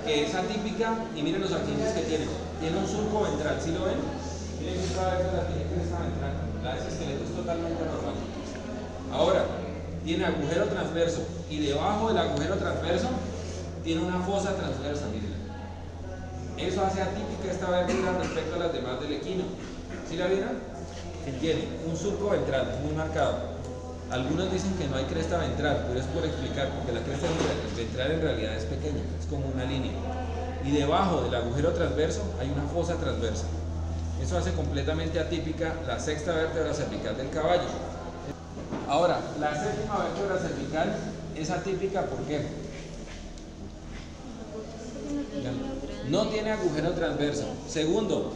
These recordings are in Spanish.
que es atípica, y miren los accidentes que tiene. Tiene un surco ventral, ¿sí lo ven? Miren que cada vez la tiene cresta ventral. La de ese esqueleto es totalmente normal. Ahora, tiene agujero transverso, y debajo del agujero transverso tiene una fosa transversa, miren. Eso hace atípica esta vértebra respecto a las demás del equino. ¿Sí la vieron? Tiene un surco ventral muy marcado. Algunos dicen que no hay cresta ventral, pero es por explicar, porque la cresta ventral en realidad es pequeña, es como una línea. Y debajo del agujero transverso hay una fosa transversa. Eso hace completamente atípica la sexta vértebra cervical del caballo. Ahora, la séptima vértebra cervical es atípica, ¿por qué? No tiene agujero transverso. Segundo,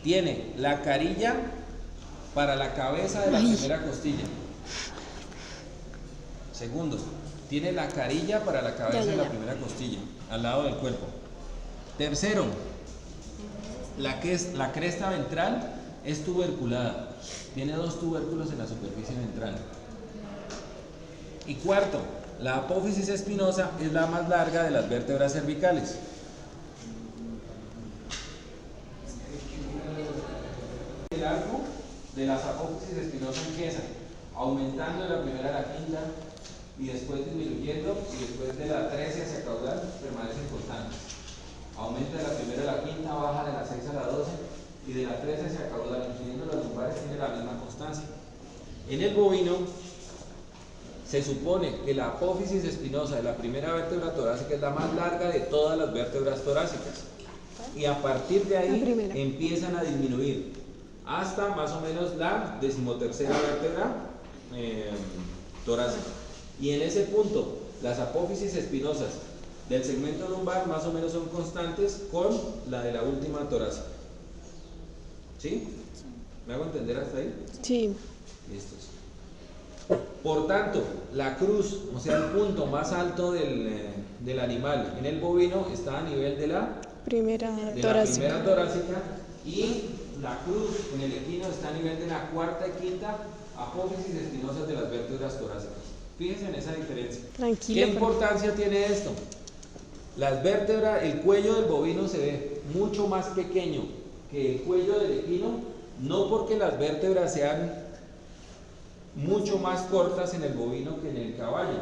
tiene la carilla para la cabeza de la primera costilla. Segundo, tiene la carilla para la cabeza de la primera costilla, al lado del cuerpo. Tercero, la cresta ventral es tuberculada. Tiene dos tubérculos en la superficie ventral. Y cuarto, la apófisis espinosa es la más larga de las vértebras cervicales. El arco de las apófisis espinosas empieza aumentando de la primera a la quinta y después disminuyendo, y después de la 13 hacia caudal permanecen constantes. Aumenta de la primera a la quinta, baja de la 6 a la 12 y de la 13 hacia caudal, incluyendo los lumbares, tiene la misma constancia. En el bovino se supone que la apófisis espinosa de la primera vértebra torácica es la más larga de todas las vértebras torácicas, y a partir de ahí empiezan a disminuir hasta más o menos la 13ª vértebra torácica. Y en ese punto, las apófisis espinosas del segmento lumbar más o menos son constantes con la de la última torácica. ¿Sí? ¿Me hago entender hasta ahí? Sí. Listos. Por tanto, la cruz, o sea, el punto más alto del animal en el bovino está a nivel de la primera torácica. Y la cruz en el equino está a nivel de la cuarta y quinta apófisis espinosas de las vértebras torácicas. Fíjense en esa diferencia. Tranquilo. ¿Qué importancia tiene esto? Las vértebras, el cuello del bovino se ve mucho más pequeño que el cuello del equino, no porque las vértebras sean mucho más cortas en el bovino que en el caballo,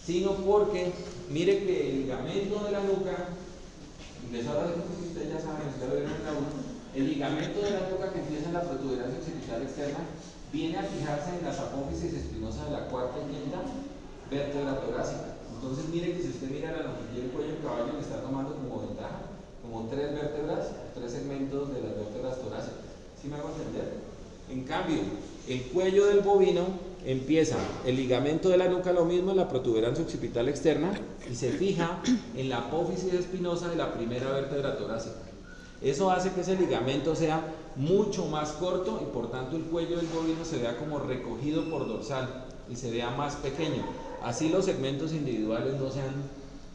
sino porque, mire que el ligamento de la nuca, ustedes ya saben, el ligamento de la nuca que empieza en la protuberancia occipital externa viene a fijarse en las apófisis espinosas de la cuarta y quinta vértebra torácica. Entonces mire que si usted mira la longitud del cuello del caballo, le está tomando como ventaja, como tres vértebras, tres segmentos de las vértebras torácicas. ¿Sí me hago entender? En cambio, el cuello del bovino empieza, el ligamento de la nuca lo mismo en la protuberancia occipital externa, y se fija en la apófisis espinosa de la primera vértebra torácica. Eso hace que ese ligamento sea mucho más corto, y por tanto el cuello del bovino se vea como recogido por dorsal y se vea más pequeño. Así los segmentos individuales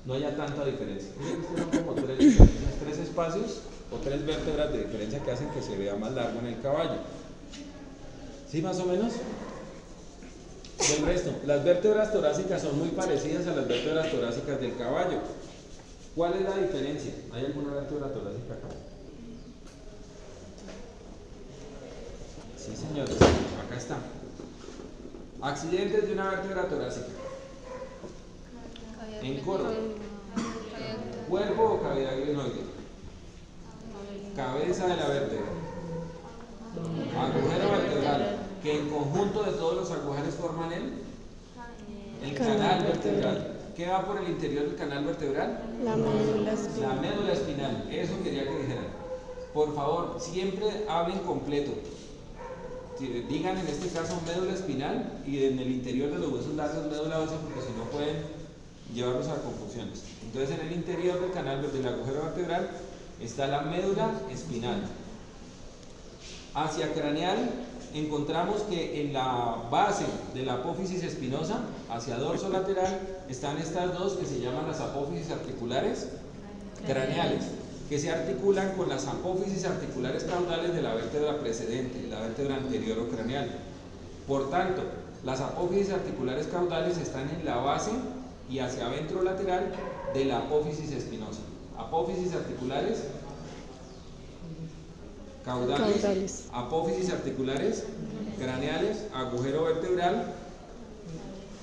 no haya tanta diferencia. Son como tres espacios o tres vértebras de diferencia que hacen que se vea más largo en el caballo. ¿Sí, más o menos? Del resto, las vértebras torácicas son muy parecidas a las vértebras torácicas del caballo. ¿Cuál es la diferencia? ¿Hay alguna vértebra torácica acá? Sí, señores, acá está. Accidentes de una vértebra torácica. En coro. Cuerpo o cavidad glenoide. Cabeza de la vértebra. Agujero vertebral, que en conjunto de todos los agujeros forman el canal vertebral. ¿Qué va por el interior del canal vertebral? La médula espinal. La médula espinal. Eso quería que dijeran. Por favor, siempre hablen completo. Digan en este caso médula espinal, y en el interior de los huesos largos médula ósea, porque si no pueden llevarlos a confusiones. Entonces, en el interior del canal del agujero vertebral está la médula espinal. Hacia craneal encontramos que en la base de la apófisis espinosa, hacia dorso lateral, están estas dos que se llaman las apófisis articulares craneales, que se articulan con las apófisis articulares caudales de la vértebra precedente, la vértebra anterior o craneal. Por tanto, las apófisis articulares caudales están en la base y hacia ventrolateral de la apófisis espinosa. apófisis articulares, caudales, apófisis articulares, craneales, agujero vertebral,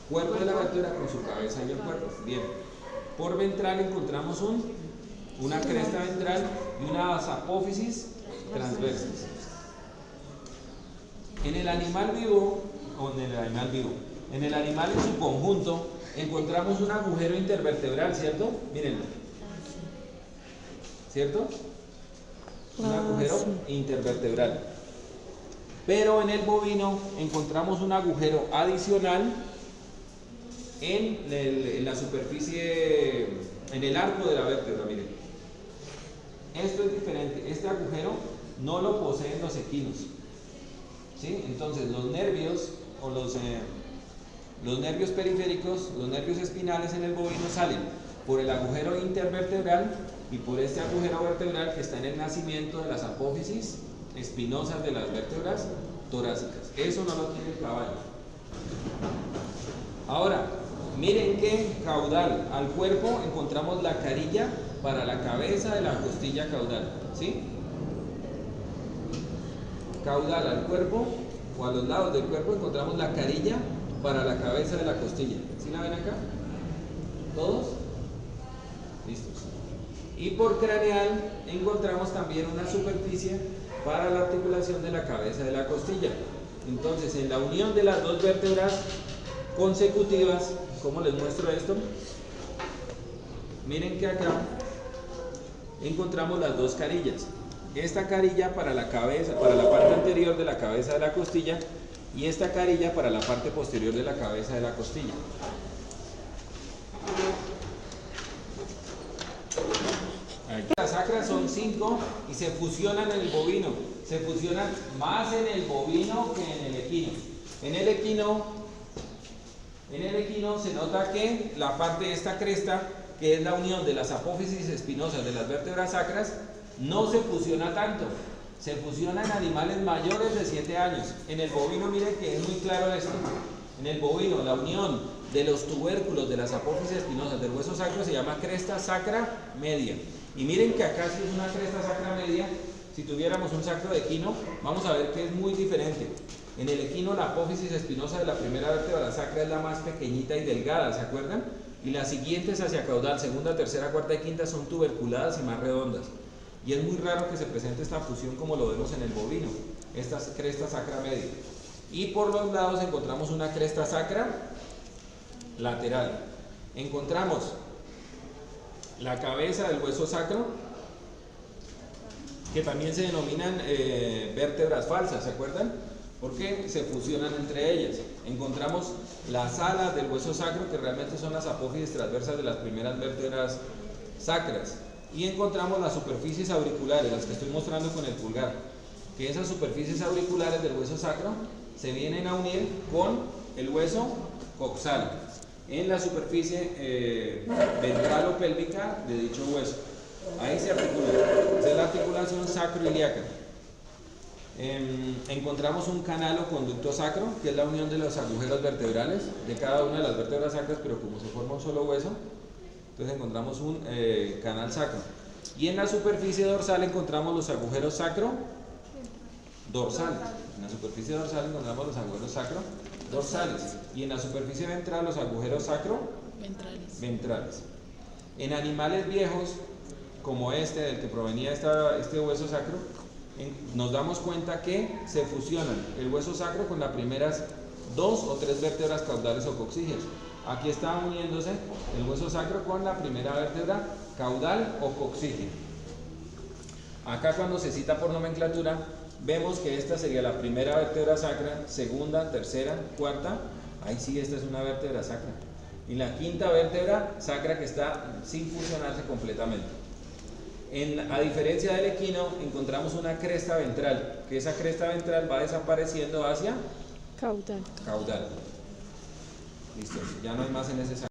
cuerpo de la vértebra con su cabeza y el cuerpo. Bien. Por ventral encontramos una cresta ventral y unas apófisis transversas. En el animal vivo, en el animal en su conjunto, encontramos un agujero intervertebral, ¿cierto? Mírenlo. ¿Cierto? Un agujero intervertebral. Pero en el bovino encontramos un agujero adicional en la superficie, en el arco de la vértebra, miren. Esto es diferente. Este agujero no lo poseen los equinos. ¿Sí? Entonces los nervios o los nervios periféricos, los nervios espinales en el bovino salen por el agujero intervertebral y por este agujero vertebral que está en el nacimiento de las apófisis espinosas de las vértebras torácicas. Eso no lo tiene el caballo. Ahora, miren que caudal al cuerpo encontramos la carilla para la cabeza de la costilla caudal, ¿sí? Caudal al cuerpo o a los lados del cuerpo encontramos la carilla para la cabeza de la costilla. ¿Sí la ven acá? ¿Todos? Listos. Y por craneal encontramos también una superficie para la articulación de la cabeza de la costilla. Entonces, en la unión de las dos vértebras consecutivas, ¿cómo les muestro esto? Miren que acá encontramos las dos carillas. Esta carilla para la cabeza, para la parte anterior de la cabeza de la costilla, y esta carilla para la parte posterior de la cabeza de la costilla. Las sacras son 5 y se fusionan en el bovino. Se fusionan más en el bovino que en el equino. En el equino se nota que la parte de esta cresta, que es la unión de las apófisis espinosas de las vértebras sacras, no se fusiona tanto. Se fusiona en animales mayores de 7 años. En el bovino, miren que es muy claro esto. En el bovino, la unión de los tubérculos de las apófisis espinosas del hueso sacro se llama cresta sacra media. Y miren que acá si es una cresta sacra media, si tuviéramos un sacro de equino, vamos a ver que es muy diferente. En el equino la apófisis espinosa de la primera vértebra sacra es la más pequeñita y delgada, ¿se acuerdan? Y las siguientes hacia caudal, segunda, tercera, cuarta y quinta, son tuberculadas y más redondas. Y es muy raro que se presente esta fusión como lo vemos en el bovino, esta cresta sacra media. Y por los lados encontramos una cresta sacra lateral. Encontramos la cabeza del hueso sacro, que también se denominan vértebras falsas, ¿se acuerdan? Porque se fusionan entre ellas. Encontramos las alas del hueso sacro, que realmente son las apófisis transversas de las primeras vértebras sacras. Y encontramos las superficies auriculares, las que estoy mostrando con el pulgar, que esas superficies auriculares del hueso sacro se vienen a unir con el hueso coxal en la superficie ventral o pélvica de dicho hueso. Ahí se articula. Esa es la articulación sacroiliaca. Encontramos un canal o conducto sacro, que es la unión de los agujeros vertebrales de cada una de las vértebras sacras, pero como se forma un solo hueso, entonces encontramos un canal sacro. Y en la superficie dorsal encontramos los agujeros sacro dorsales. En la superficie dorsal encontramos los agujeros sacro dorsales. Y en la superficie ventral los agujeros sacro ventrales. En animales viejos, como este, del que provenía este hueso sacro, nos damos cuenta que se fusionan el hueso sacro con las primeras 2 o 3 vértebras caudales o coxígeas. Aquí está uniéndose el hueso sacro con la primera vértebra caudal o coxígea. Acá cuando se cita por nomenclatura, vemos que esta sería la primera vértebra sacra, segunda, tercera, cuarta. Ahí sí, esta es una vértebra sacra. Y la quinta vértebra sacra que está sin fusionarse completamente. A diferencia del equino, encontramos una cresta ventral, que esa cresta ventral va desapareciendo hacia caudal. Listo, ya no hay más en ese sacro.